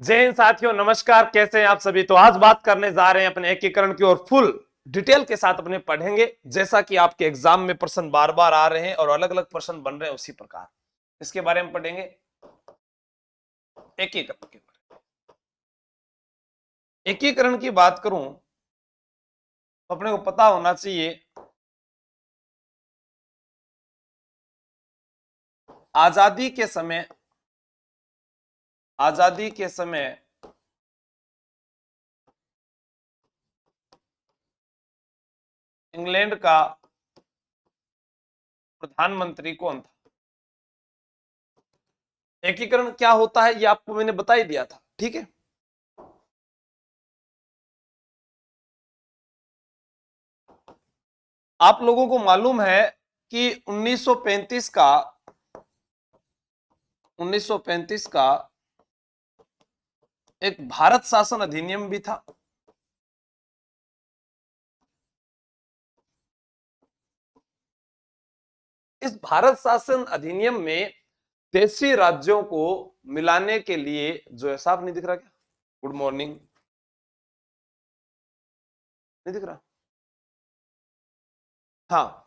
जय हिंद साथियों, नमस्कार। कैसे हैं आप सभी। तो आज बात करने जा रहे हैं अपने एकीकरण की और फुल डिटेल के साथ अपने पढ़ेंगे। जैसा कि आपके एग्जाम में प्रश्न बार बार आ रहे हैं और अलग अलग प्रश्न बन रहे हैं, उसी प्रकार इसके बारे में पढ़ेंगे। एकीकरण के बारे में, एकीकरण की बात करूं तो अपने को पता होना चाहिए आजादी के समय इंग्लैंड का प्रधानमंत्री कौन था। एकीकरण क्या होता है ये आपको मैंने बता ही दिया था, ठीक है। आप लोगों को मालूम है कि 1935 का एक भारत शासन अधिनियम भी था। इस भारत शासन अधिनियम में देशी राज्यों को मिलाने के लिए, जो है साफ नहीं दिख रहा क्या? गुड मॉर्निंग, नहीं दिख रहा? हाँ,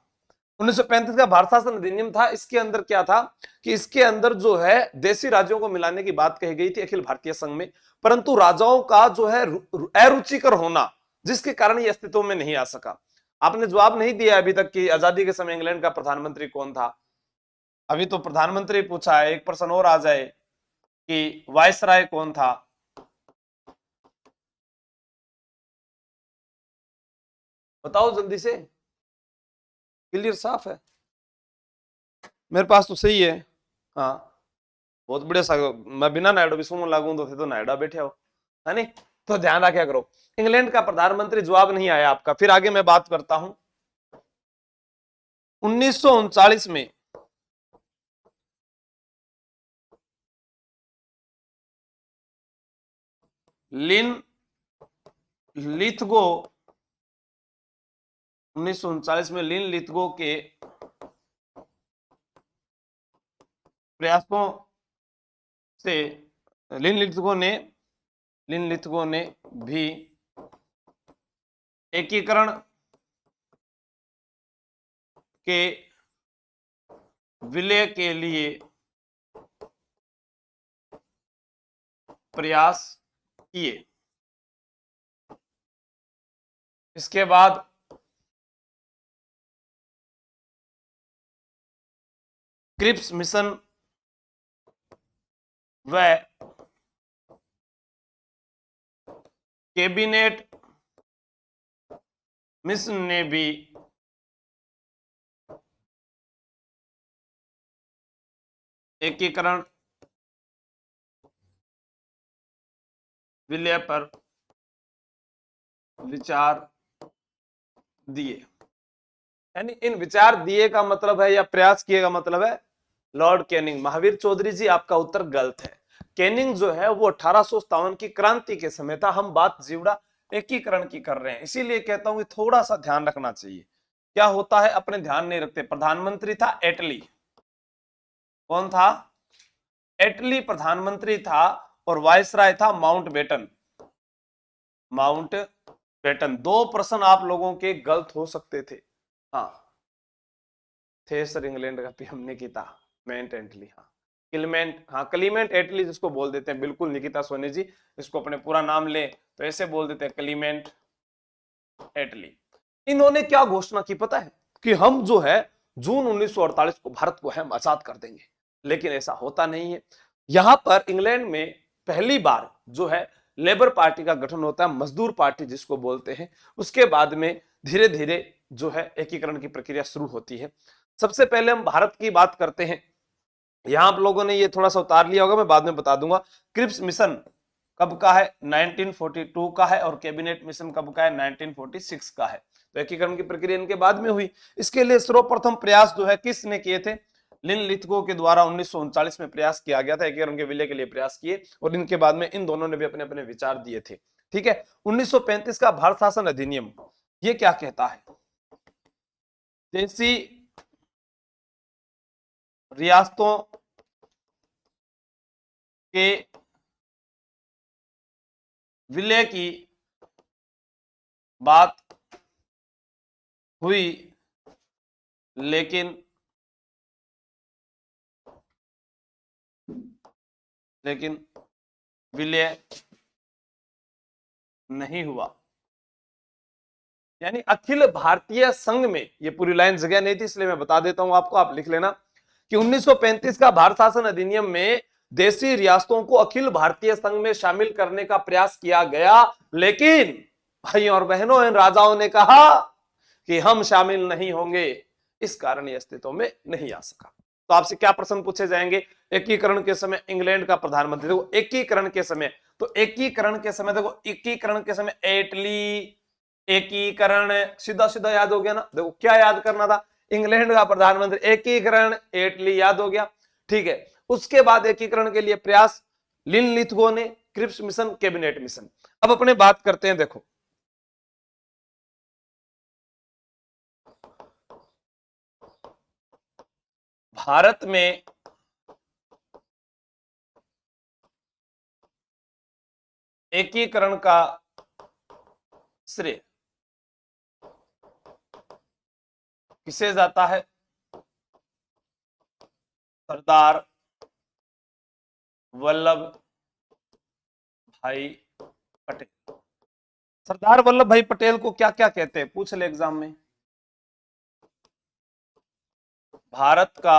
1935 का भारत शासन अधिनियम था। इसके अंदर क्या था कि इसके अंदर जो है देशी राज्यों को मिलाने की बात कही गई थी अखिल भारतीय संघ में, परंतु राजाओं का जो है अरुचिकर होना, जिसके कारण ये अस्तित्व में नहीं आ सका। आपने जवाब नहीं दिया अभी तक कि आजादी के समय इंग्लैंड का प्रधानमंत्री कौन था। अभी तो प्रधानमंत्री पूछा है, एक प्रश्न और आ जाए कि वायसराय कौन था। बताओ जल्दी से, क्लियर साफ है? मेरे पास तो सही है। हाँ, बहुत बढ़िया सा। मैं बिना नायडो भी सुनो लागू तो नायडा बैठे हो, है नहीं? तो ध्यान रखा करो, इंग्लैंड का प्रधानमंत्री जवाब नहीं आया आपका। फिर आगे मैं बात करता हूं। 1939 में लिन लिथगो 1939 में लिन लिथगो के प्रयासों से लिन लिथगो ने भी एकीकरण के विलय के लिए प्रयास किए। इसके बाद क्रिप्स मिशन व कैबिनेट मिशन ने भी एकीकरण विलय पर विचार दिए। यानी इन विचार दिए का मतलब है या प्रयास किए का मतलब है लॉर्ड कैनिंग। महावीर चौधरी जी, आपका उत्तर गलत है। कैनिंग जो है वो 1857 की क्रांति के समय था। हम बात जीवड़ा एकीकरण की कर रहे हैं, इसीलिए कहता हूं कि थोड़ा सा ध्यान रखना चाहिए। क्या होता है अपने ध्यान नहीं रखते। प्रधानमंत्री था एटली। कौन था? एटली प्रधानमंत्री था और वायसराय था माउंटबेटन। माउंटबेटन। दो प्रश्न आप लोगों के गलत हो सकते थे। हाँ, थे सर, इंग्लैंड का पीएम निकिता मेंट एटली। हाँ, क्लीमेंट, हाँ क्लीमेंट एटली जिसको बोल देते हैं, बिल्कुल निकिता सोनी जी। इसको अपने पूरा नाम ले तो ऐसे बोल देते हैं, क्लीमेंट एटली। इन्होंने क्या घोषणा की पता है? कि हम जो है जून 1948 को भारत को हम आजाद कर देंगे। लेकिन ऐसा होता नहीं है। यहां पर इंग्लैंड में पहली बार जो है लेबर पार्टी का गठन होता है, मजदूर पार्टी जिसको बोलते हैं। उसके बाद में धीरे धीरे जो है एकीकरण की प्रक्रिया शुरू होती है। सबसे पहले हम भारत की बात करते हैं। यहां आप लोगों ने ये थोड़ा सा उतार लिया होगा, मैं बाद में बता दूंगा। क्रिप्स मिशन कब का है? 1942 का है। और कैबिनेट मिशन कब का है? 1946 का है। तो एकीकरण की प्रक्रिया इनके बाद में हुई। इसके लिए सर्वप्रथम प्रयास जो है किसने किए थे? लिन लिथगो के द्वारा 1939 में प्रयास किया गया था। एकीकरण के विलय के लिए प्रयास किए और इनके बाद में इन दोनों ने भी अपने अपने विचार दिए थे। ठीक है। 1935 का भारत शासन अधिनियम ये क्या कहता है? देशी रियासतों के विलय की बात हुई, लेकिन विलय नहीं हुआ। यानी अखिल भारतीय संघ में, ये पूरी लाइन जगह नहीं थी इसलिए मैं बता देता हूं आपको, आप लिख लेना कि 1935 का भारत शासन अधिनियम में देशी रियासतों को अखिल भारतीय संघ में शामिल करने का प्रयास किया गया, लेकिन भाइयों और बहनों इन राजाओं ने कहा कि हम शामिल नहीं होंगे, इस कारण ये अस्तित्व में नहीं आ सका। तो आपसे क्या प्रश्न पूछे जाएंगे? एकीकरण के समय इंग्लैंड का प्रधानमंत्री, देखो एकीकरण के समय, तो एकीकरण के समय देखो, एकीकरण के समय एटली, एकीकरण सीधा सीधा याद हो गया ना। देखो क्या याद करना था, इंग्लैंड का प्रधानमंत्री, एकीकरण एटली याद हो गया, ठीक है। उसके बाद एकीकरण के लिए प्रयास लिनलिथगो ने, क्रिप्स मिशन, कैबिनेट मिशन। अब अपने बात करते हैं, देखो भारत में एकीकरण का श्रेय किसे जाता है? सरदार वल्लभ भाई पटेल। सरदार वल्लभ भाई पटेल को क्या क्या कहते हैं, पूछ ले एग्जाम में। भारत का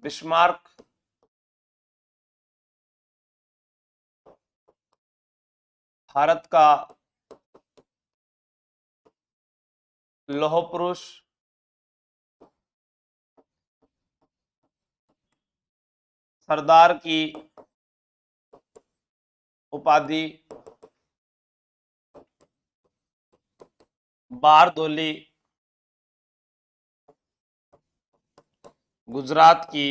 बिस्मार्क, भारत का लौह पुरुष, सरदार की उपाधि बारदोली, गुजरात की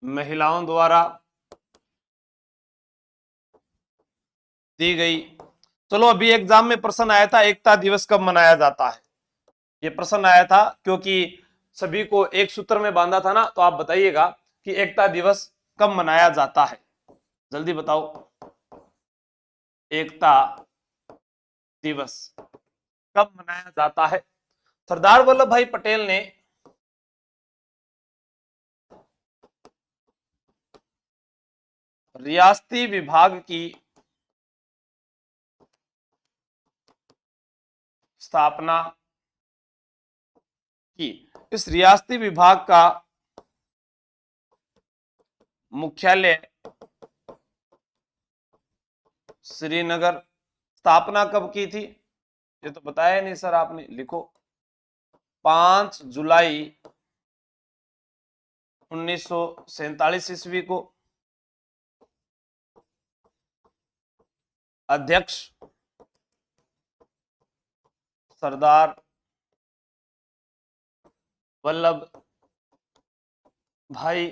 महिलाओं द्वारा दी गई। चलो अभी एग्जाम में प्रश्न आया था एकता दिवस कब मनाया जाता है, ये प्रश्न आया था क्योंकि सभी को एक सूत्र में बांधा था ना, तो आप बताइएगा कि एकता दिवस कब मनाया जाता है, जल्दी बताओ। एकता दिवस कब मनाया जाता है? सरदार वल्लभ भाई पटेल ने रियासती विभाग की स्थापना की। इस रियासती विभाग का मुख्यालय श्रीनगर। स्थापना कब की थी, ये तो बताया नहीं सर आपने, लिखो 5 जुलाई 1947 ईस्वी को। अध्यक्ष सरदार वल्लभ भाई,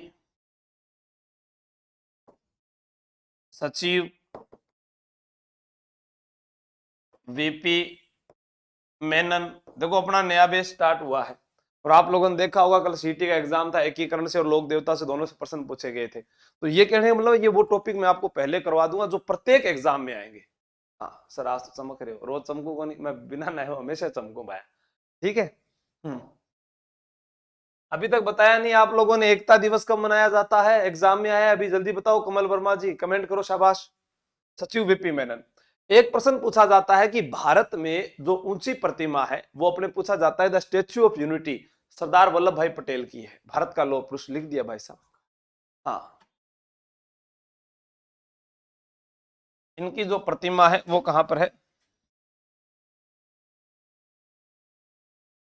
सचिव वीपी मेनन। देखो अपना नया बेस स्टार्ट हुआ है, और आप लोगों ने देखा होगा कल सीटी का एग्जाम था, एकीकरण से और लोक देवता से दोनों से प्रश्न पूछे गए थे। तो ये कहने का मतलब ये वो टॉपिक मैं आपको पहले करवा दूंगा जो प्रत्येक एग्जाम में आएंगे। हाँ सर आज तो चमक रहे हो, रोज चमकू को नहीं, मैं बिना नए हो हमेशा चमकू भाई, ठीक है। अभी तक बताया नहीं आप लोगों ने एकता दिवस कब मनाया जाता है, एग्जाम में आया अभी, जल्दी बताओ। कमल वर्मा जी कमेंट करो, शाबाश। सचिव वीपी मेनन। एक प्रश्न पूछा जाता है कि भारत में जो ऊंची प्रतिमा है वो अपने पूछा जाता है the statue of unity Sardar Vallabh भाई पटेल की है, भारत का लौह पुरुष, लिख दिया भाई साहब। हाँ इनकी जो प्रतिमा है वो कहां पर है?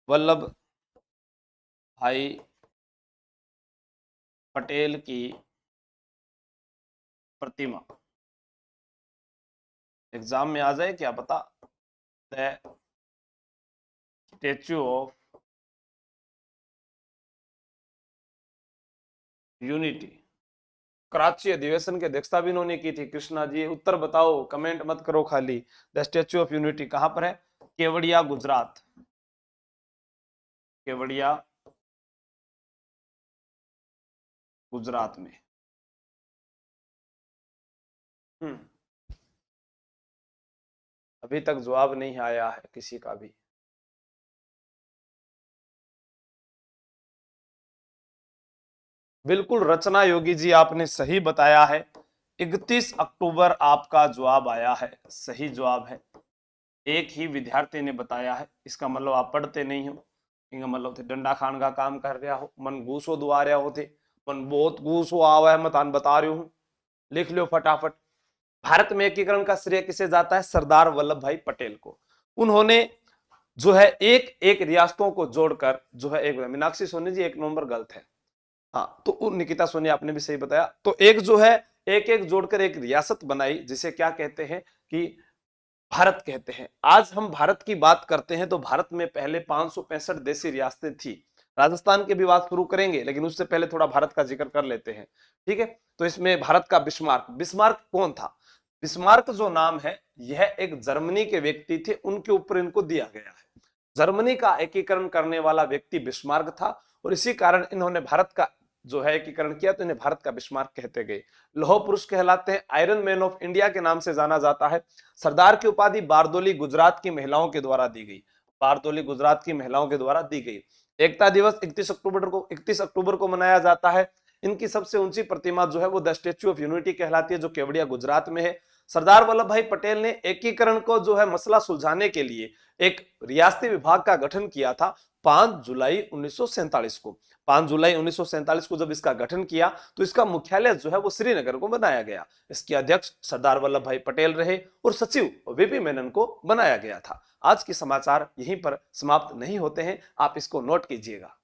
वल्लभ भाई पटेल की प्रतिमा। एग्जाम में आ जाए क्या पता। The statue of unity. Karachi अधिवेशन की अध्यक्षता भी इन्होंने की थी, कृष्णा जी। उत्तर बताओ, कमेंट मत करो खाली। द स्टेच्यू ऑफ यूनिटी कहां पर है? केवड़िया गुजरात। केवड़िया गुजरात में। हम्म, अभी तक जवाब नहीं आया है किसी का भी। बिल्कुल रचना योगी जी, आपने सही बताया है। 31 अक्टूबर आपका जवाब आया है, सही जवाब है। एक ही विद्यार्थी ने बताया है, इसका मतलब आप पढ़ते नहीं हो। इनका मतलब थे डंडा खान का काम कर रहा हो, मन घूसो दुआ रहा हो थे, मन बहुत घूसो आवा है, मतान बता रही हूँ, लिख लो फटाफट। भारत में एकीकरण का श्रेय किसे जाता है? सरदार वल्लभ भाई पटेल को। उन्होंने जो है एक एक रियासतों को जोड़कर जो है एक, मीनाक्षी सोनी जी 1 नंबर गलत है। हाँ, तो निकिता सोनी आपने भी सही बताया। तो एक जो है एक एक जोड़कर एक रियासत बनाई, जिसे क्या कहते हैं कि भारत कहते हैं। आज हम भारत की बात करते हैं तो भारत में पहले 565 देशी रियासतें थी। राजस्थान की भी बात शुरू करेंगे, लेकिन उससे पहले थोड़ा भारत का जिक्र कर लेते हैं, ठीक है। तो इसमें भारत का बिस्मार्क, बिस्मार्क कौन था? बिस्मार्क जो नाम है यह एक जर्मनी के व्यक्ति थे, उनके ऊपर इनको दिया गया है। जर्मनी का एकीकरण करने वाला व्यक्ति बिस्मार्क था, और इसी कारण इन्होंने भारत का जो है एकीकरण किया, तो इन्हें भारत का बिस्मार्क कहते गए। लौह पुरुष कहलाते हैं, आयरन मैन ऑफ इंडिया के नाम से जाना जाता है। सरदार की उपाधि बारदोली गुजरात की महिलाओं के द्वारा दी गई, बारदोली गुजरात की महिलाओं के द्वारा दी गई। एकता दिवस 31 अक्टूबर को मनाया जाता है। इनकी सबसे ऊंची प्रतिमा जो है वो द स्टेच्यू ऑफ यूनिटी कहलाती है, जो केवड़िया गुजरात में है। सरदार वल्लभ भाई पटेल ने एकीकरण को जो है मसला सुलझाने के लिए एक रियासती विभाग का गठन किया था 5 जुलाई 1947 को। 5 जुलाई 1947 को जब इसका गठन किया, तो इसका मुख्यालय जो है वो श्रीनगर को बनाया गया। इसके अध्यक्ष सरदार वल्लभ भाई पटेल रहे, और सचिव वीपी मेनन को बनाया गया था। आज के समाचार यहीं पर समाप्त नहीं होते हैं, आप इसको नोट कीजिएगा।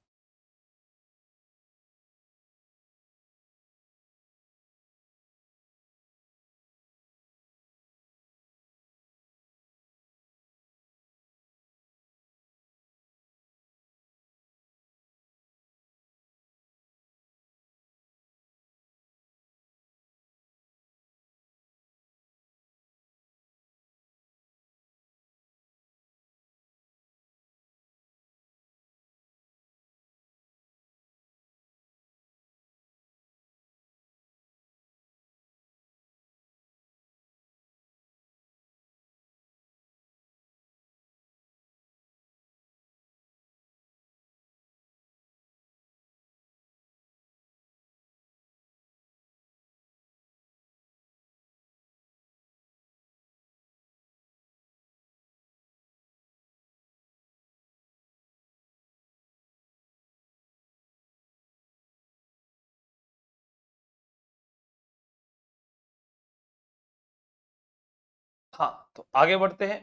हाँ, तो आगे बढ़ते हैं।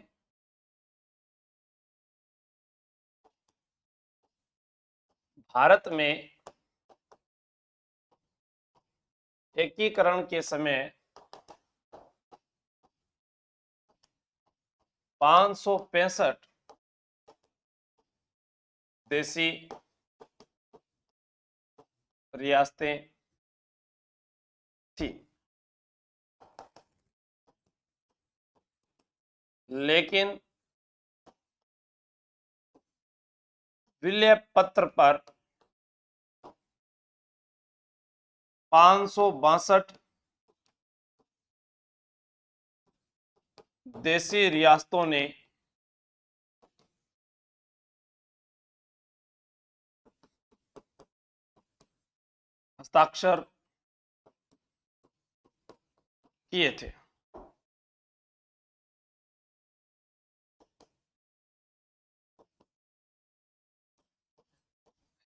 भारत में एकीकरण के समय 565 देशी रियासतें थी, लेकिन विलय पत्र पर 562 देशी रियासतों ने हस्ताक्षर किए थे।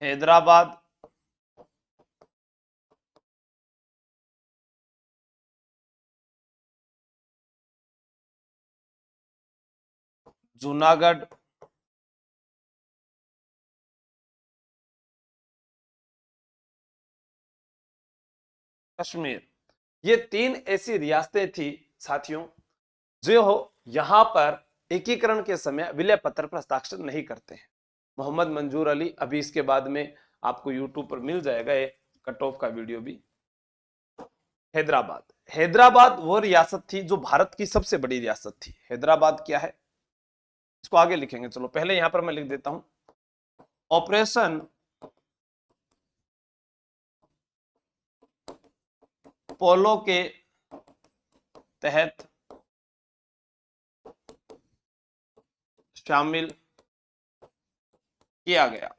हैदराबाद, जूनागढ़, कश्मीर, ये 3 ऐसी रियासतें थी साथियों, जो यहां पर एकीकरण के समय विलय पत्र पर हस्ताक्षर नहीं करते हैं। मोहम्मद मंजूर अली, अभी इसके बाद में आपको यूट्यूब पर मिल जाएगा एक कट ऑफ का वीडियो भी। हैदराबाद, हैदराबाद वो रियासत थी जो भारत की सबसे बड़ी रियासत थी। हैदराबाद क्या है, इसको आगे लिखेंगे, चलो पहले यहां पर मैं लिख देता हूं। ऑपरेशन पोलो के तहत शामिल किया गया।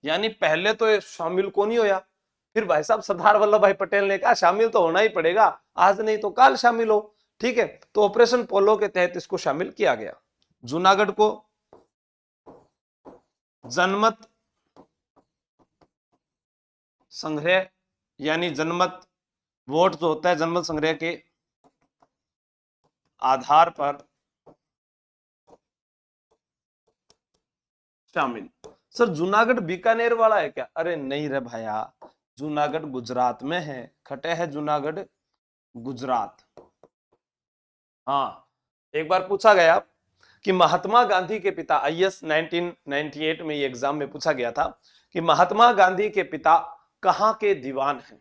यानी पहले तो ये शामिल कौन ही होया, फिर भाई साहब सरदार वल्लभ भाई पटेल ने कहा शामिल तो होना ही पड़ेगा, आज नहीं तो कल शामिल हो। ठीक है, तो ऑपरेशन पोलो के तहत इसको शामिल किया गया। जूनागढ़ को जनमत संग्रह, यानी जनमत वोट जो होता है जनमत संग्रह के आधार पर शामिल। सर जूनागढ़ बीकानेर वाला है क्या? अरे नहीं रे भैया, जूनागढ़ गुजरात में है, खटे है जूनागढ़ गुजरात। हाँ, एक बार पूछा गया कि महात्मा गांधी के पिता, आईएएस 1998 में ये एग्जाम में पूछा गया था कि महात्मा गांधी के पिता कहाँ के दीवान हैं,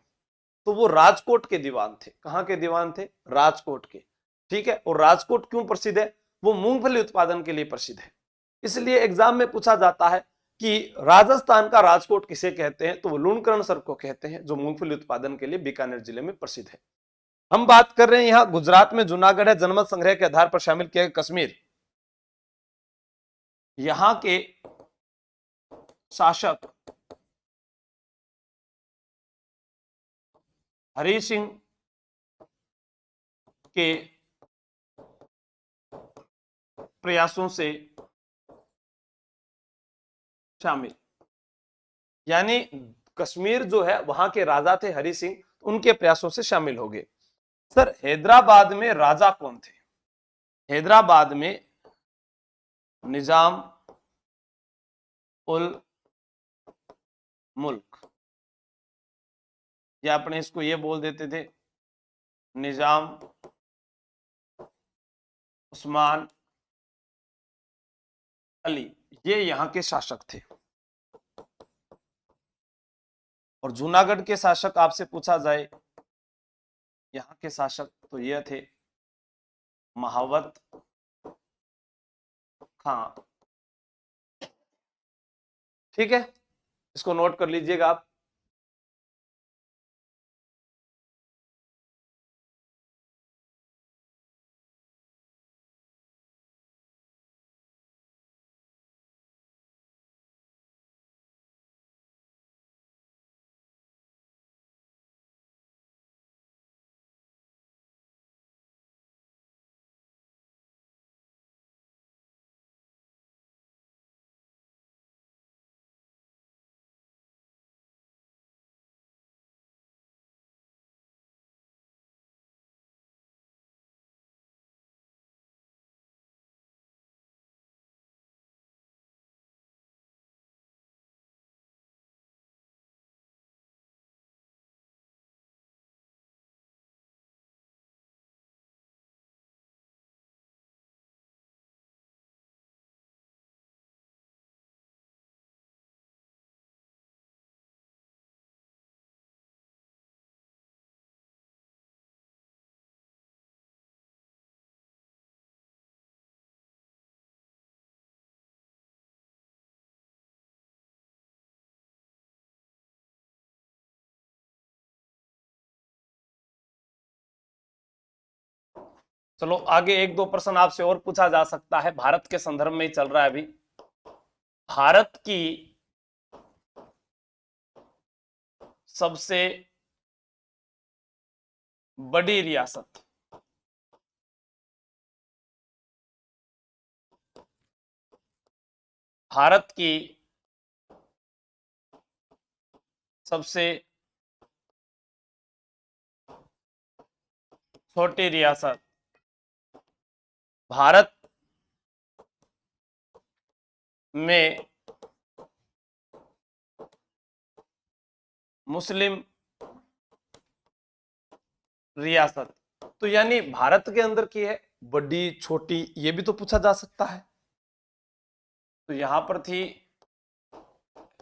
तो वो राजकोट के दीवान थे। कहाँ के दीवान थे? राजकोट के। ठीक है, और राजकोट क्यों प्रसिद्ध है? वो मूंगफली उत्पादन के लिए प्रसिद्ध है। इसलिए एग्जाम में पूछा जाता है कि राजस्थान का राजकोट किसे कहते हैं, तो वो लूणकरण सर को कहते हैं, जो मूंगफली उत्पादन के लिए बीकानेर जिले में प्रसिद्ध है। हम बात कर रहे हैं यहां गुजरात में जूनागढ़ है, जनमत संग्रह के आधार पर शामिल किया गया कश्मीर। यहां के शासक हरि सिंह के प्रयासों से शामिल, यानी कश्मीर जो है वहां के राजा थे हरि सिंह, उनके प्रयासों से शामिल हो गए। सर हैदराबाद में राजा कौन थे? हैदराबाद में निजाम उल मुल्क, या अपने इसको ये बोल देते थे निजाम उस्मान अली, ये यहाँ के शासक थे। और जूनागढ़ के शासक आपसे पूछा जाए, यहाँ के शासक तो ये थे महावत खां। ठीक है, इसको नोट कर लीजिएगा आप। चलो आगे एक दो प्रश्न आपसे और पूछा जा सकता है, भारत के संदर्भ में ही चल रहा है अभी। भारत की सबसे बड़ी रियासत, भारत की सबसे छोटी रियासत, भारत में मुस्लिम रियासत, तो यानी भारत के अंदर की है, बड़ी छोटी ये भी तो पूछा जा सकता है। तो यहां पर थी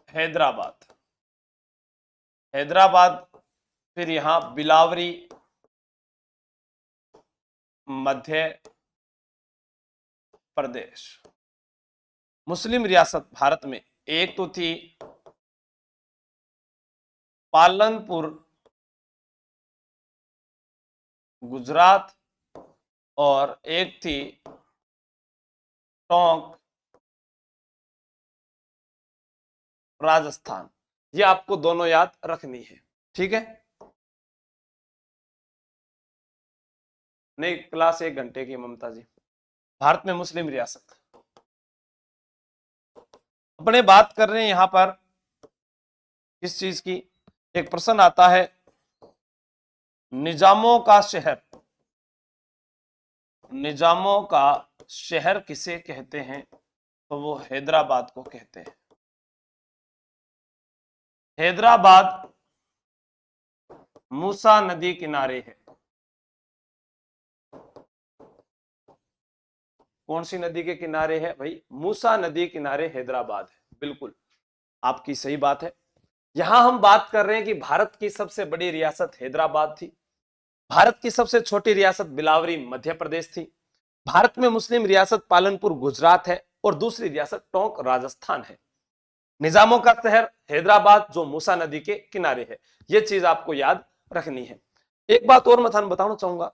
हैदराबाद, हैदराबाद, फिर यहां बिलावरी मध्य प्रदेश। मुस्लिम रियासत भारत में एक तो थी पालनपुर गुजरात और एक थी टोंक राजस्थान। ये आपको दोनों याद रखनी है, ठीक है। नहीं, क्लास 1 घंटे की ममता जी। भारत में मुस्लिम रियासत अपने बात कर रहे हैं यहां पर किस चीज की। एक प्रश्न आता है, निजामों का शहर, निजामों का शहर किसे कहते हैं? तो वो हैदराबाद को कहते हैं। हैदराबाद मूसा नदी किनारे है। कौन सी नदी के किनारे है भाई? मूसा नदी किनारे हैदराबाद है। बिल्कुल आपकी सही बात है। यहां हम बात कर रहे हैं कि भारत की सबसे बड़ी रियासत हैदराबाद थी, भारत की सबसे छोटी रियासत बिलावरी मध्य प्रदेश थी, भारत में मुस्लिम रियासत पालनपुर गुजरात है और दूसरी रियासत टोंक राजस्थान है। निजामों का शहर हैदराबाद जो मूसा नदी के किनारे है। यह चीज आपको याद रखनी है। एक बात और मैं थान बताना चाहूंगा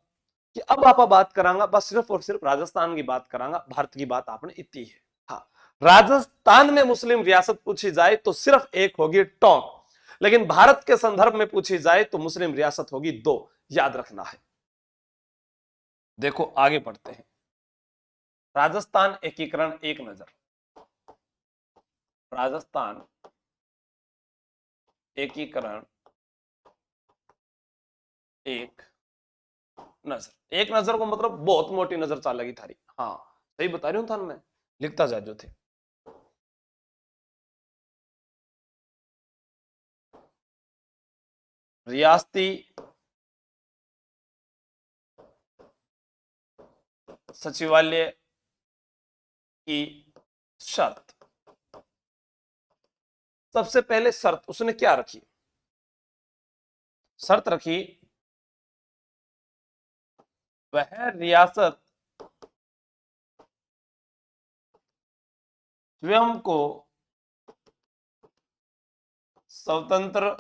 कि अब आप बात करांगा बस सिर्फ और सिर्फ राजस्थान की बात करांगा, भारत की बात आपने इतनी है। हाँ, राजस्थान में मुस्लिम रियासत पूछी जाए तो सिर्फ एक होगी टोंक, लेकिन भारत के संदर्भ में पूछी जाए तो मुस्लिम रियासत होगी 2, याद रखना है। देखो आगे बढ़ते हैं। राजस्थान एकीकरण एक नजर, राजस्थान एकीकरण एक नजर। एक नजर को मतलब बहुत मोटी नजर चाल लगी थारी। हाँ सही बता रही हूं थान, मैं लिखता जा जो थे। रियासती सचिवालय की शर्त, सबसे पहले शर्त उसने क्या रखी? शर्त रखी वह रियासत स्वयं को स्वतंत्र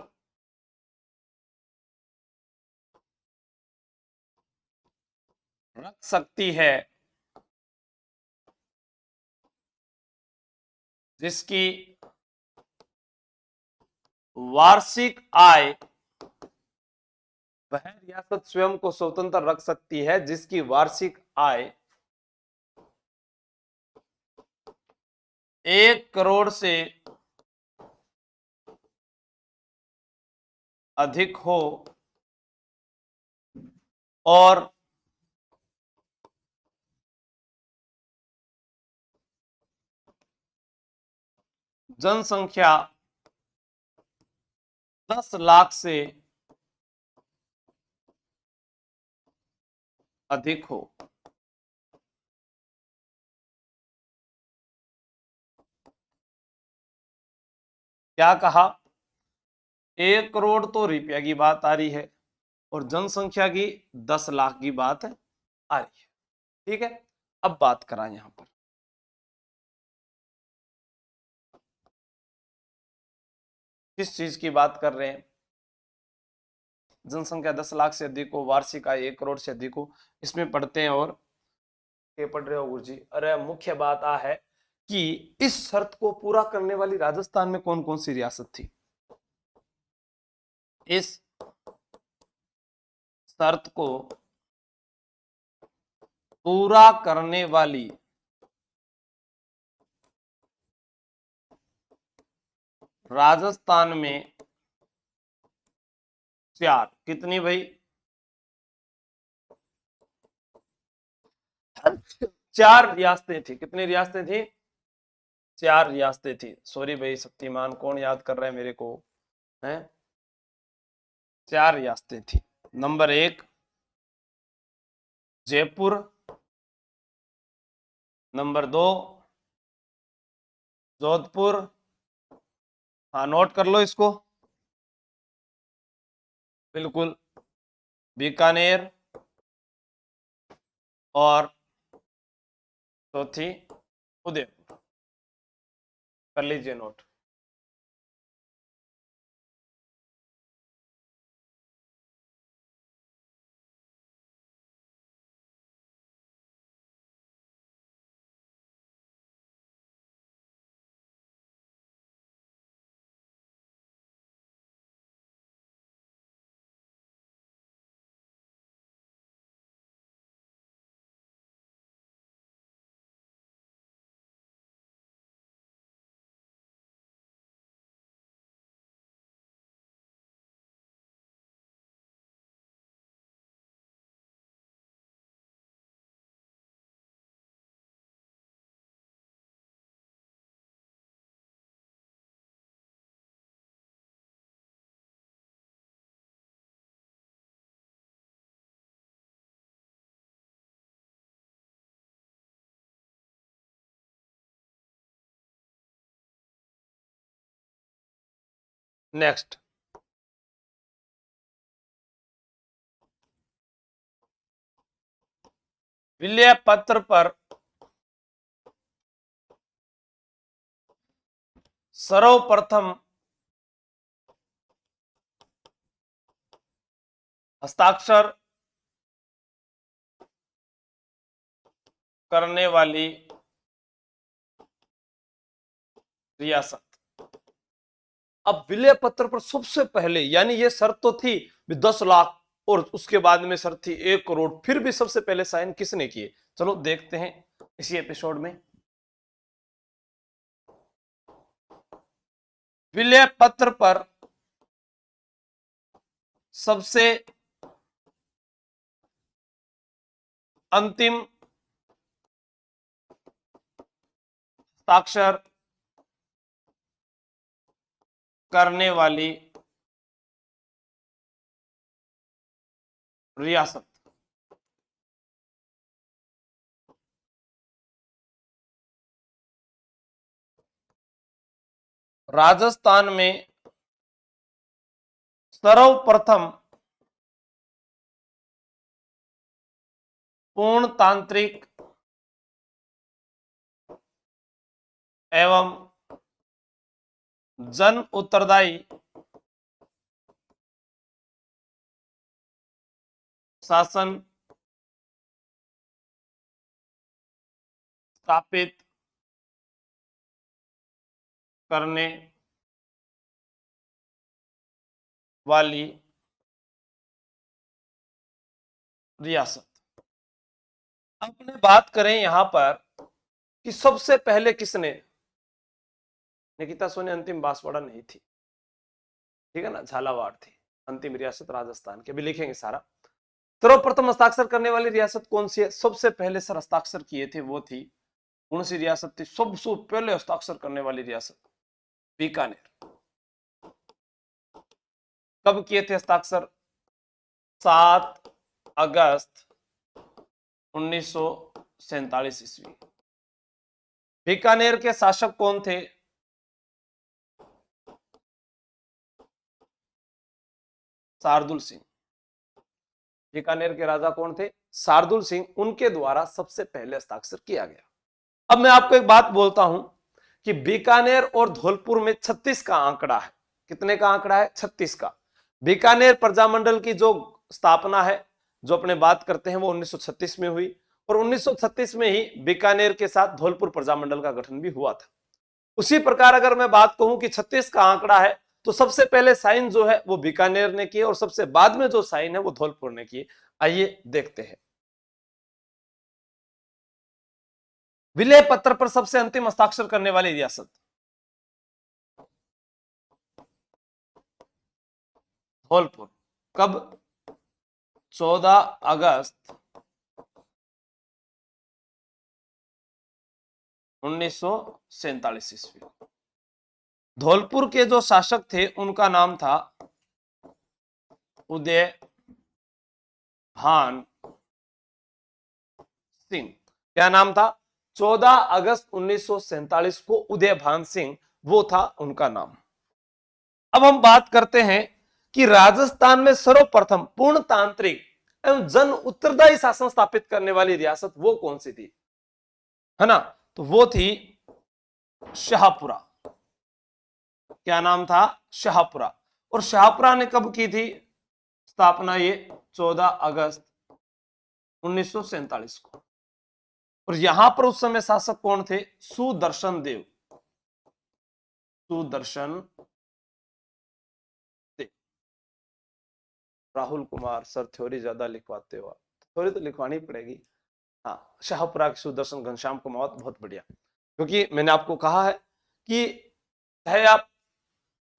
रख सकती है जिसकी वार्षिक आय, वह रियासत स्वयं को स्वतंत्र रख सकती है जिसकी वार्षिक आय 1 करोड़ से अधिक हो और जनसंख्या 10 लाख से अधिक हो। क्या कहा? 1 करोड़ तो रुपया की बात आ रही है और जनसंख्या की 10 लाख की बात आ रही है, ठीक है। अब बात करा यहां पर किस चीज की बात कर रहे हैं? जनसंख्या 10 लाख से अधिक हो, वार्षिक आय 1 करोड़ से अधिक हो, इसमें पढ़ते हैं। और ये पढ़ रहे हो गुरु जी? अरे मुख्य बात आ है कि इस शर्त को पूरा करने वाली राजस्थान में कौन कौन सी रियासत थी? इस शर्त को पूरा करने वाली राजस्थान में 4, कितनी भाई? 4 रियासतें थी। कितनी रियासतें थी? 4 रियासतें थी। सॉरी भाई शक्तिमान, कौन याद कर रहा है मेरे को है? 4 रियासतें थी। नंबर 1 जयपुर, नंबर 2 जोधपुर, हाँ नोट कर लो इसको, बिल्कुल, बीकानेर, और चौथी उदयपुर। कर लीजिए नोट। नेक्स्ट, विलय पत्र पर सर्वप्रथम हस्ताक्षर करने वाली रियासत। अब विलय पत्र पर सबसे पहले, यानी ये शर्त तो थी 10 लाख और उसके बाद में शर्त थी 1 करोड़, फिर भी सबसे पहले साइन किसने किए? चलो देखते हैं इसी एपिसोड में। विलय पत्र पर सबसे अंतिम हस्ताक्षर करने वाली रियासत। राजस्थान में सर्वप्रथम पूर्णतांत्रिक एवं जन उत्तरदायी शासन स्थापित करने वाली रियासत। अपने बात करें यहां पर कि सबसे पहले किसने, निकिता सोनी अंतिम बांसवाड़ा नहीं थी, ठीक है ना, झालावाड़ थी अंतिम रियासत राजस्थान के, भी लिखेंगे सारा। सर्वप्रथम हस्ताक्षर करने वाली रियासत कौन सी है? सबसे पहले सर हस्ताक्षर किए थे वो थी, कौन सी रियासत थी सबसे पहले हस्ताक्षर करने वाली रियासत? बीकानेर। कब किए थे हस्ताक्षर? 7 अगस्त 1947 ईस्वी। बीकानेर के शासक कौन थे? शार्दुल सिंह। बीकानेर के राजा कौन थे? शार्दुल सिंह। उनके द्वारा सबसे पहले हस्ताक्षर किया गया। अब मैं आपको एक बात बोलता हूं कि बीकानेर और धौलपुर में 36 का आंकड़ा है। कितने का आंकड़ा है? 36 का। बीकानेर प्रजामंडल की जो स्थापना है, जो अपने बात करते हैं, वो 1936 में हुई और 1936 में ही बीकानेर के साथ धौलपुर प्रजामंडल का गठन भी हुआ था। उसी प्रकार अगर मैं बात कहूं कि 36 का आंकड़ा है, तो सबसे पहले साइन जो है वो बीकानेर ने किए और सबसे बाद में जो साइन है वो धौलपुर ने किए। आइए देखते हैं। विलय पत्र पर सबसे अंतिम हस्ताक्षर करने वाली रियासत धौलपुर। कब? 14 अगस्त 1947 ईस्वी। धौलपुर के जो शासक थे उनका नाम था उदय भान सिंह। क्या नाम था? 14 अगस्त 1947 को उदय भान सिंह, वो था उनका नाम। अब हम बात करते हैं कि राजस्थान में सर्वप्रथम पूर्णतांत्रिक एवं जन उत्तरदायी शासन स्थापित करने वाली रियासत वो कौन सी थी, है ना? तो वो थी शाहपुरा। क्या नाम था? शाहपुरा। और शाहपुरा ने कब की थी स्थापना? ये 14 अगस्त 1947 को। और यहां पर उस समय शासक कौन थे? सुदर्शन देव। सुदर्शन देव। राहुल कुमार सर, थ्योरी ज्यादा लिखवाते हो, थ्योरी तो लिखवानी पड़ेगी। हाँ, शाहपुरा के सुदर्शन घनश्याम कुमावत, बहुत बढ़िया। क्योंकि मैंने आपको कहा है कि चाहे आप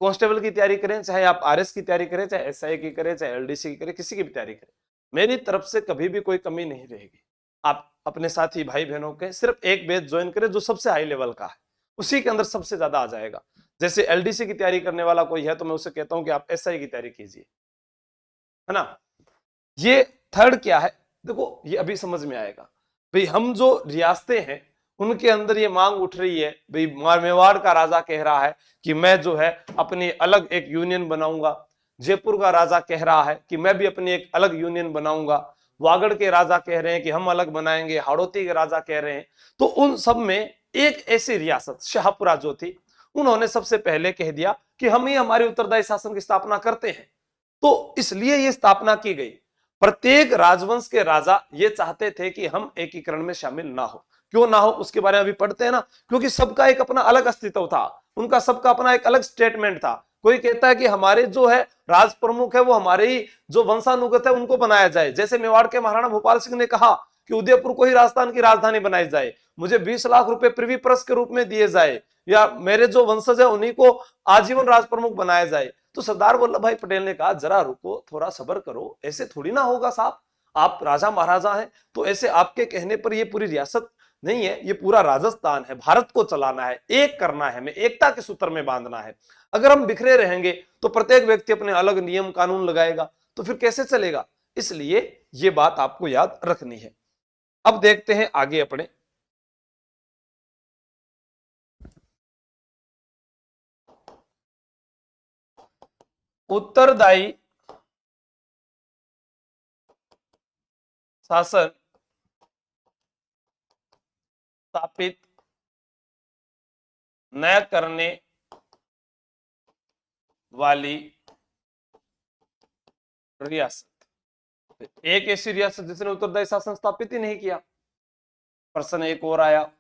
कांस्टेबल की तैयारी करें, चाहे आप आरएस की तैयारी करें, चाहे एसआई की करें, चाहे एलडीसी की करें, किसी की भी तैयारी करें, मेरी तरफ से कभी भी कोई कमी नहीं रहेगी। आप अपने साथी भाई बहनों के सिर्फ एक बैच ज्वाइन करें जो सबसे हाई लेवल का है, उसी के अंदर सबसे ज्यादा आ जाएगा। जैसे एलडीसी की तैयारी करने वाला कोई है तो मैं उसे कहता हूं कि आप एसआई की तैयारी कीजिए, है ना। ये थर्ड क्या है देखो, ये अभी समझ में आएगा। भाई हम जो रियासतें हैं उनके अंदर ये मांग उठ रही है, भाई मेवाड़ का राजा कह रहा है कि मैं जो है अपनी अलग एक यूनियन बनाऊंगा, जयपुर का राजा कह रहा है कि मैं भी अपनी एक अलग यूनियन बनाऊंगा, वागड़ के राजा कह रहे हैं कि हम अलग बनाएंगे, हाड़ौती के राजा कह रहे हैं। तो उन सब में एक ऐसी रियासत शाहपुरा जो थी, उन्होंने सबसे पहले कह दिया कि हम ही हमारे उत्तरदायी शासन की स्थापना करते हैं। तो इसलिए ये स्थापना की गई। प्रत्येक राजवंश के राजा ये चाहते थे कि हम एकीकरण में शामिल ना हो। क्यों ना हो उसके बारे में अभी पढ़ते हैं ना, क्योंकि सबका एक अपना अलग अस्तित्व था, उनका सबका अपना एक अलग स्टेटमेंट था। कोई कहता है कि हमारे जो है राज प्रमुख है वो हमारे ही जो वंशानुगत है उनको बनाया जाए, जैसे मेवाड़ के महाराणा भोपाल सिंह ने कहा कि उदयपुर को ही राजस्थान की राजधानी बनाई जाए, मुझे 20 लाख रुपए पृथ्वी परस के रूप में दिए जाए, या मेरे जो वंशज है उन्हीं को आजीवन राज प्रमुख बनाया जाए। तो सरदार वल्लभ भाई पटेल ने कहा जरा रुको, थोड़ा सब्र करो, ऐसे थोड़ी ना होगा साहब, आप राजा महाराजा हैं तो ऐसे आपके कहने पर ये पूरी रियासत नहीं है, ये पूरा राजस्थान है, भारत को चलाना है, एक करना है, हमें एकता के सूत्र में बांधना है। अगर हम बिखरे रहेंगे तो प्रत्येक व्यक्ति अपने अलग नियम कानून लगाएगा तो फिर कैसे चलेगा। इसलिए ये बात आपको याद रखनी है। अब देखते हैं आगे अपने उत्तरदायी शासन स्थापित न करने वाली रियासत। एक ऐसी रियासत जिसने उत्तरदायी शासन स्थापित ही नहीं किया। प्रश्न एक और आया,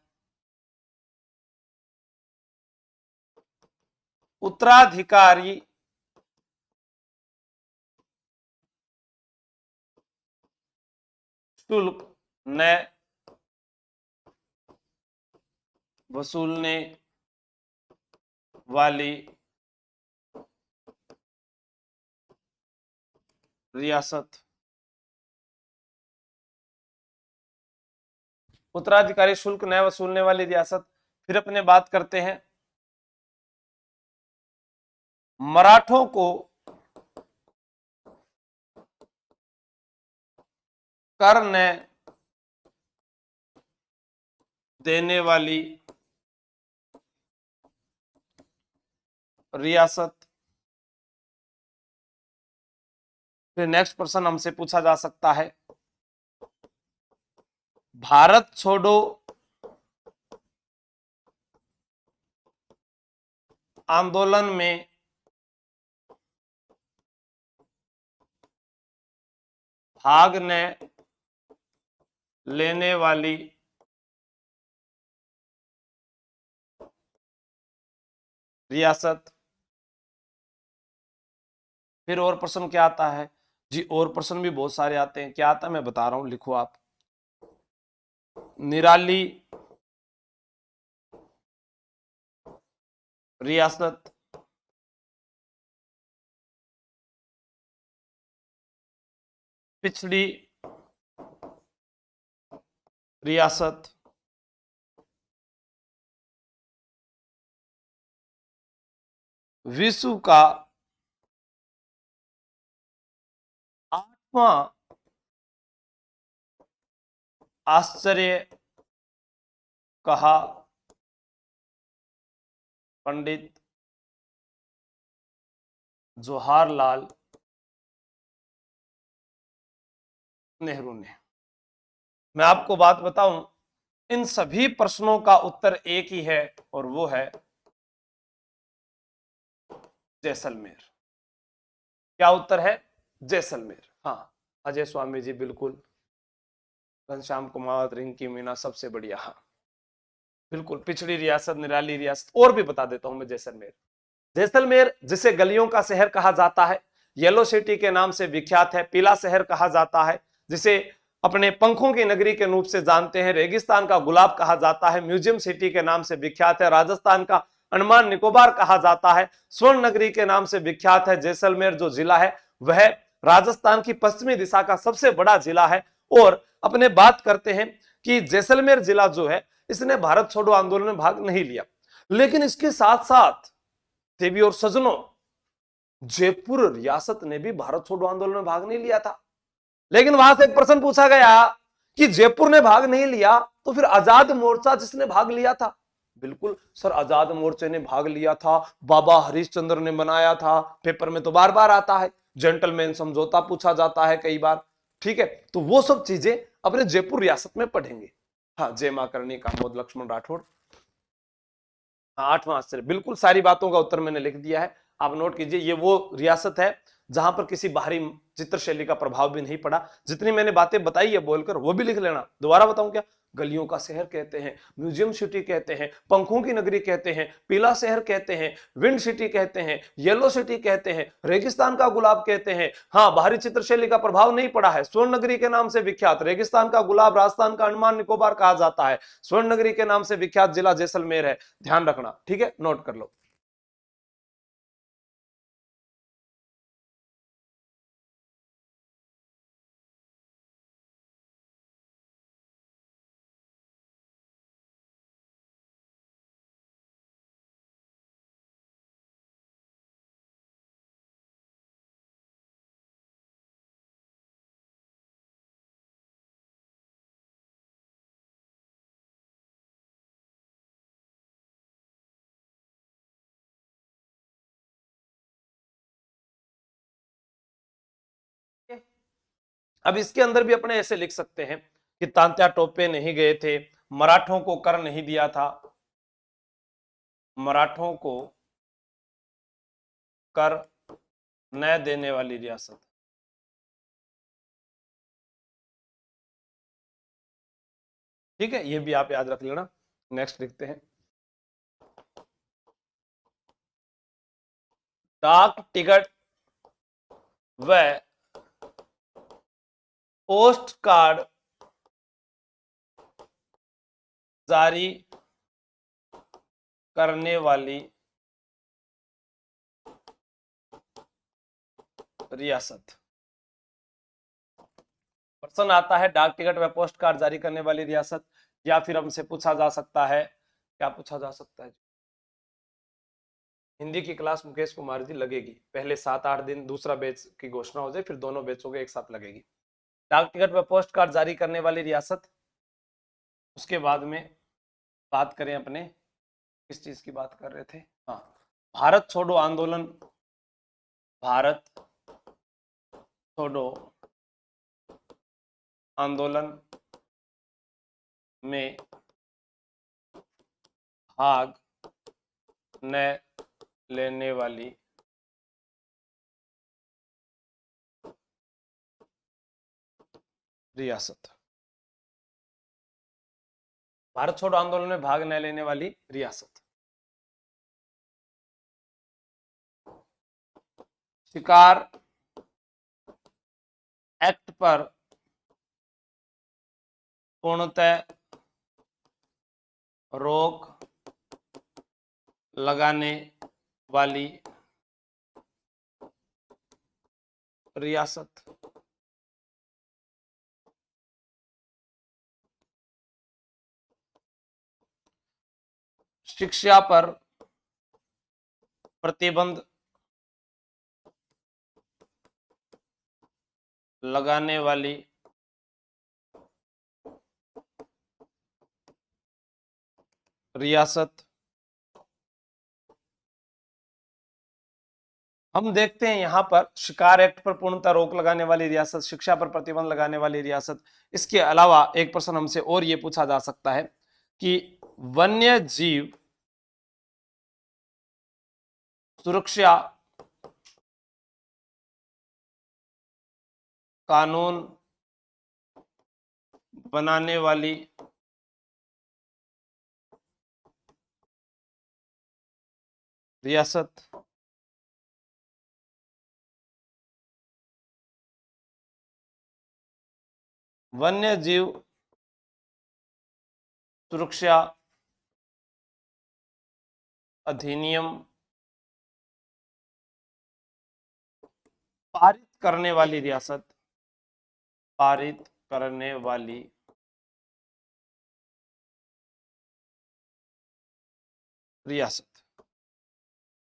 उत्तराधिकारी शुल्क न वसूलने वाली रियासत। उत्तराधिकारी शुल्क न वसूलने वाली रियासत। फिर अपने बात करते हैं, मराठों को कर न देने वाली रियासत। फिर नेक्स्ट प्रश्न हमसे पूछा जा सकता है, भारत छोड़ो आंदोलन में भाग न लेने वाली रियासत। फिर और प्रश्न क्या आता है जी, और प्रश्न भी बहुत सारे आते हैं। क्या आता है मैं बता रहा हूं, लिखो आप, निराली रियासत, पिछड़ी रियासत, विश्व का 8वां आश्चर्य कहा पंडित जवाहरलाल नेहरू ने। मैं आपको बात बताऊं, इन सभी प्रश्नों का उत्तर एक ही है और वो है जैसलमेर। क्या उत्तर है? जैसलमेर। हाँ अजय स्वामी जी बिल्कुल, घनश्याम कुमार, रिंकी मीना, सबसे बढ़िया। हाँ बिल्कुल, पिछड़ी रियासत, निराली रियासत। और भी बता देता हूं मैं, जैसलमेर। जैसलमेर जिसे गलियों का शहर कहा जाता है, येलो सिटी के नाम से विख्यात है, पीला शहर कहा जाता है, जिसे अपने पंखों की नगरी के रूप से जानते हैं, रेगिस्तान का गुलाब कहा जाता है, म्यूजियम सिटी के नाम से विख्यात है, राजस्थान का अंडमान निकोबार कहा जाता है, स्वर्ण नगरी के नाम से विख्यात है। जैसलमेर जो जिला है वह राजस्थान की पश्चिमी दिशा का सबसे बड़ा जिला है। और अपने बात करते हैं कि जैसलमेर जिला जो है इसने भारत छोड़ो आंदोलन में भाग नहीं लिया, लेकिन इसके साथ साथ देवी और सज्जनों, जयपुर रियासत ने भी भारत छोड़ो आंदोलन में भाग नहीं लिया था। लेकिन वहां से एक प्रश्न पूछा गया कि जयपुर ने भाग नहीं लिया तो फिर आजाद मोर्चा जिसने भाग लिया था, बिल्कुल सर आजाद मोर्चे ने भाग लिया था, बाबा हरिश्चंद्र ने बनाया था, पेपर में तो बार बार आता है, जेंटलमैन समझौता पूछा जाता है कई बार, ठीक है, तो वो सब चीजें अपने जयपुर रियासत में पढ़ेंगे। हाँ, जय मां करणी का मोद लक्ष्मण राठौड़। हाँ, 8वां आश्चर्य, बिल्कुल सारी बातों का उत्तर मैंने लिख दिया है, आप नोट कीजिए। ये वो रियासत है जहां पर किसी बाहरी चित्रशैली का प्रभाव भी नहीं पड़ा। जितनी मैंने बातें बताई है बोलकर वो भी लिख लेना। दोबारा बताऊं क्या? गलियों का शहर कहते हैं, म्यूजियम सिटी कहते हैं, पंखों की नगरी कहते हैं, पीला शहर कहते हैं, विंड सिटी कहते हैं, येलो सिटी कहते हैं, रेगिस्तान का गुलाब कहते हैं। हाँ, बाहरी चित्रशैली का प्रभाव नहीं पड़ा है। स्वर्ण नगरी के नाम से विख्यात रेगिस्तान का गुलाब राजस्थान का अंडमान निकोबार कहा जाता है। स्वर्ण नगरी के नाम से विख्यात जिला जैसलमेर है, ध्यान रखना, ठीक है, नोट कर लो। अब इसके अंदर भी अपने ऐसे लिख सकते हैं कि तांत्या टोपे नहीं गए थे, मराठों को कर नहीं दिया था, मराठों को कर न देने वाली रियासत। ठीक है, ये भी आप याद रख लेना। नेक्स्ट लिखते हैं, डाक टिकट व पोस्ट कार्ड जारी करने वाली रियासत। प्रश्न आता है डाक टिकट व पोस्ट कार्ड जारी करने वाली रियासत, या फिर हमसे पूछा जा सकता है, क्या पूछा जा सकता है? हिंदी की क्लास मुकेश कुमार जी लगेगी, पहले 7-8 दिन दूसरा बैच की घोषणा हो जाए, फिर दोनों बैचों के एक साथ लगेगी। डाक टिकट व पोस्ट कार्ड जारी करने वाली रियासत। उसके बाद में बात करें अपने किस चीज की बात कर रहे थे? हाँ, भारत छोड़ो आंदोलन, भारत छोड़ो आंदोलन में भाग न लेने वाली रियासत। भारत छोड़ो आंदोलन में भाग न लेने वाली रियासत। शिकार एक्ट पर पूर्णतः रोक लगाने वाली रियासत। शिक्षा पर प्रतिबंध लगाने वाली रियासत। हम देखते हैं यहां पर शिकार एक्ट पर पूर्णतः रोक लगाने वाली रियासत, शिक्षा पर प्रतिबंध लगाने वाली रियासत। इसके अलावा एक प्रश्न हमसे और ये पूछा जा सकता है कि वन्य जीव सुरक्षा कानून बनाने वाली रियासत। वन्य जीव सुरक्षा अधिनियम पारित करने वाली रियासत, पारित करने वाली रियासत।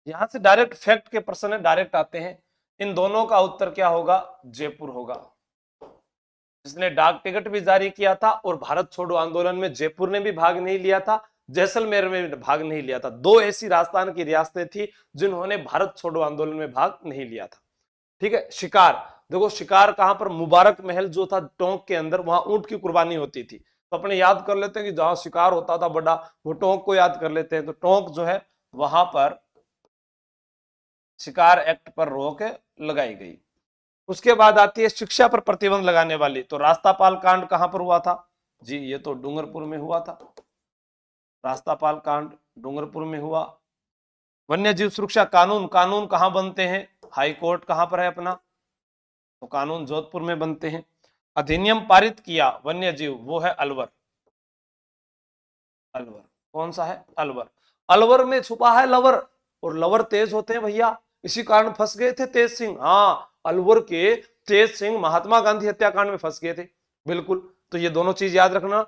यहां से डायरेक्ट फैक्ट के प्रश्न डायरेक्ट आते हैं। इन दोनों का उत्तर क्या होगा? जयपुर होगा। जिसने डाक टिकट भी जारी किया था, और भारत छोड़ो आंदोलन में जयपुर ने भी भाग नहीं लिया था, जैसलमेर में भी भाग नहीं लिया था। दो ऐसी राजस्थान की रियासतें थी जिन्होंने भारत छोड़ो आंदोलन में भाग नहीं लिया था। ठीक है। शिकार, देखो शिकार कहां पर, मुबारक महल जो था टोंक के अंदर, वहां ऊंट की कुर्बानी होती थी। तो अपने याद कर लेते हैं कि जहां शिकार होता था बड़ा, वो टोंक को याद कर लेते हैं। तो टोंक जो है वहां पर शिकार एक्ट पर रोक लगाई गई। उसके बाद आती है शिक्षा पर प्रतिबंध लगाने वाली। तो रास्तापाल कांड कहां पर हुआ था जी, ये तो डूंगरपुर में हुआ था। रास्तापाल कांड डूंगरपुर में हुआ। वन्य जीव सुरक्षा कानून, कानून कहां बनते हैं, हाई कोर्ट कहां पर है अपना, तो कानून जोधपुर में बनते हैं। अधिनियम पारित किया वन्य जीव, वो है अलवर। अलवर कौन सा है, अलवर। अलवर में छुपा है लवर, और लवर तेज होते हैं भैया, इसी कारण फंस गए थे तेज सिंह। हाँ, अलवर के तेज सिंह महात्मा गांधी हत्याकांड में फंस गए थे, बिल्कुल। तो ये दोनों चीज याद रखना।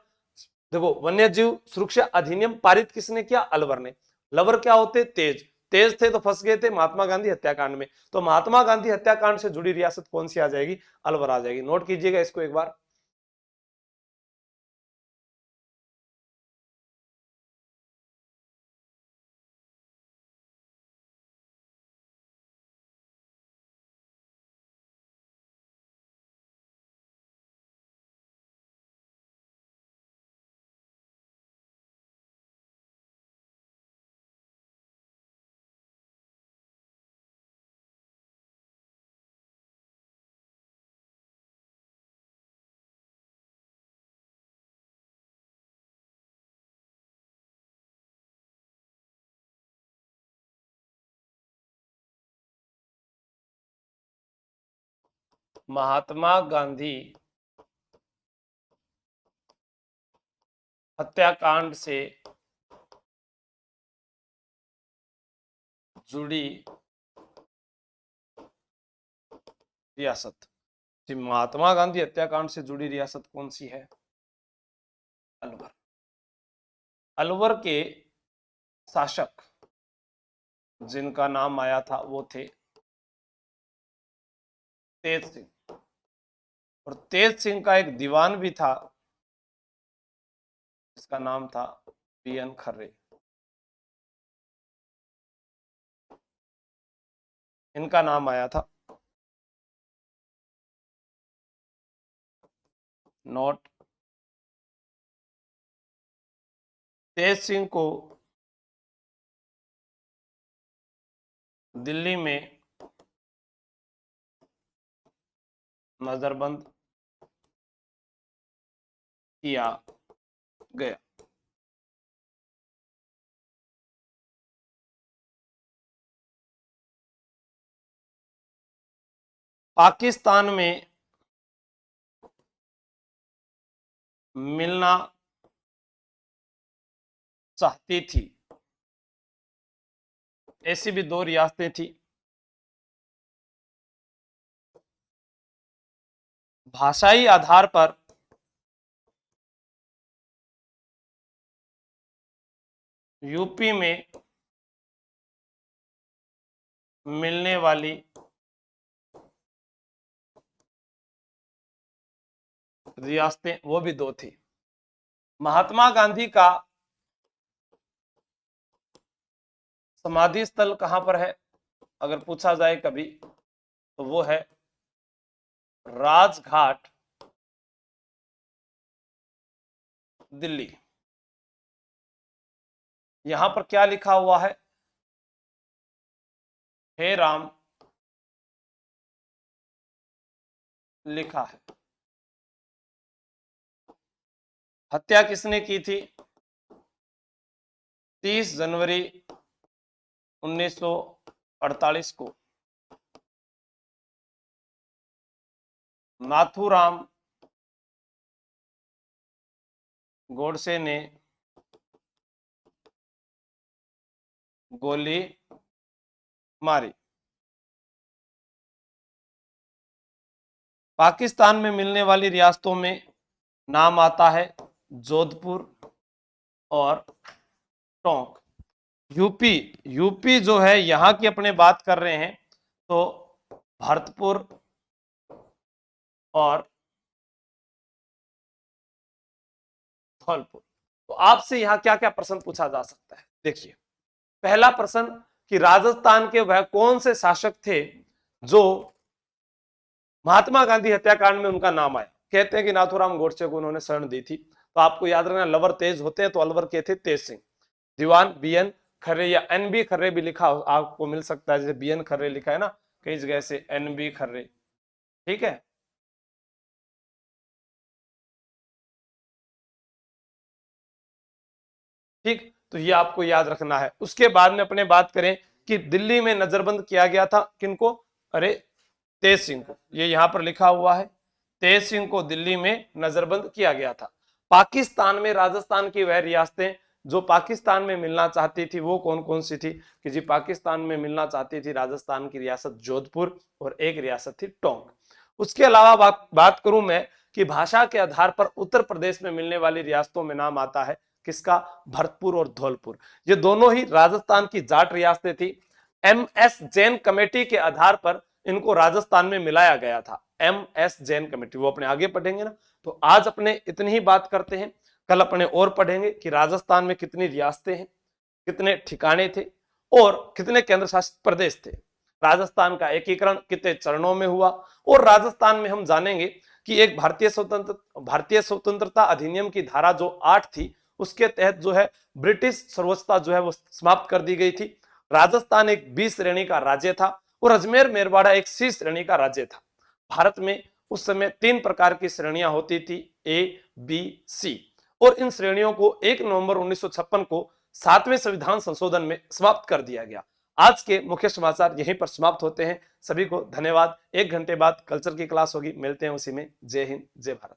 देखो, वन्य जीव सुरक्षा अधिनियम पारित किसने किया, अलवर ने। लवर क्या होते, तेज, तेज थे तो फंस गए थे महात्मा गांधी हत्याकांड में। तो महात्मा गांधी हत्याकांड से जुड़ी रियासत कौन सी आ जाएगी, अलवर आ जाएगी। नोट कीजिएगा इसको एक बार। महात्मा गांधी हत्याकांड से जुड़ी रियासत जी, महात्मा गांधी हत्याकांड से जुड़ी रियासत कौन सी है, अलवर। अलवर के शासक जिनका नाम आया था वो थे तेज सिंह, और तेज सिंह का एक दीवान भी था जिसका नाम था पीएन खर्रे। इनका नाम आया था। नोट, तेज सिंह को दिल्ली में नजरबंद किया गया। पाकिस्तान में मिलना चाहती थी, ऐसी भी दो रियासतें थी। भाषाई आधार पर यूपी में मिलने वाली रियासतें वो भी दो थी। महात्मा गांधी का समाधि स्थल कहां पर है, अगर पूछा जाए कभी, तो वो है राजघाट, दिल्ली। यहां पर क्या लिखा हुआ है, हे राम लिखा है। हत्या किसने की थी, 30 जनवरी 1948 को नाथूराम गोडसे ने गोली मारी। पाकिस्तान में मिलने वाली रियासतों में नाम आता है जोधपुर और टोंक। यूपी, यूपी जो है यहां की अपने बात कर रहे हैं, तो भरतपुर और धौलपुर। तो आपसे यहाँ क्या क्या प्रश्न पूछा जा सकता है, देखिए पहला प्रश्न कि राजस्थान के वह कौन से शासक थे जो महात्मा गांधी हत्याकांड में उनका नाम आया। कहते हैं कि नाथूराम गोडसे को उन्होंने शरण दी थी। तो आपको याद रखना लवर तेज होते हैं, तो अलवर के थे तेज सिंह। दीवान बीएन खर्रे या एनबी खर्रे भी लिखा आपको मिल सकता है, जैसे बीएन खर्रे लिखा है ना कई जगह से एनबी खर्रे, ठीक है। ठीक, तो ये आपको याद रखना है। उसके बाद में अपने बात करें कि दिल्ली में नजरबंद किया गया था किनको, अरे तेज सिंह को, ये यहां पर लिखा हुआ है, तेज सिंह को दिल्ली में नजरबंद किया गया था। पाकिस्तान में राजस्थान की वह रियासतें जो पाकिस्तान में मिलना चाहती थी वो कौन कौन सी थी, कि जी पाकिस्तान में मिलना चाहती थी राजस्थान की रियासत जोधपुर और एक रियासत थी टोंक। उसके अलावा बात करूं मैं कि भाषा के आधार पर उत्तर प्रदेश में मिलने वाली रियासतों में नाम आता है किसका, भरतपुर और धौलपुर। ये दोनों ही राजस्थान की जाट रियासतें थी। एमएस जैन कमेटी के आधार पर इनको राजस्थान में मिलाया गया था, एमएस जैन कमेटी, वो अपने आगे पढ़ेंगे ना। तो आज अपने इतनी ही बात करते हैं, कल अपने और पढ़ेंगे कि राजस्थान में कितनी रियासतें हैं, कितने ठिकाने थे और कितने केंद्र शासित प्रदेश थे, राजस्थान का एकीकरण कितने चरणों में हुआ, और राजस्थान में हम जानेंगे कि एक भारतीय स्वतंत्रता अधिनियम की धारा जो 8 थी उसके तहत जो है ब्रिटिश सर्वोच्चता जो है वो समाप्त कर दी गई थी। राजस्थान एक बी श्रेणी का राज्य था और अजमेर मेरवाड़ा एक सी श्रेणी का राज्य था। भारत में उस समय 3 प्रकार की श्रेणियां होती थी, ए बी सी, और इन श्रेणियों को 1 नवंबर 1956 को 7वें संविधान संशोधन में समाप्त कर दिया गया। आज के मुख्य समाचार यहीं पर समाप्त होते हैं। सभी को धन्यवाद। 1 घंटे बाद कल्चर की क्लास होगी, मिलते हैं उसी में। जय हिंद, जय भारत।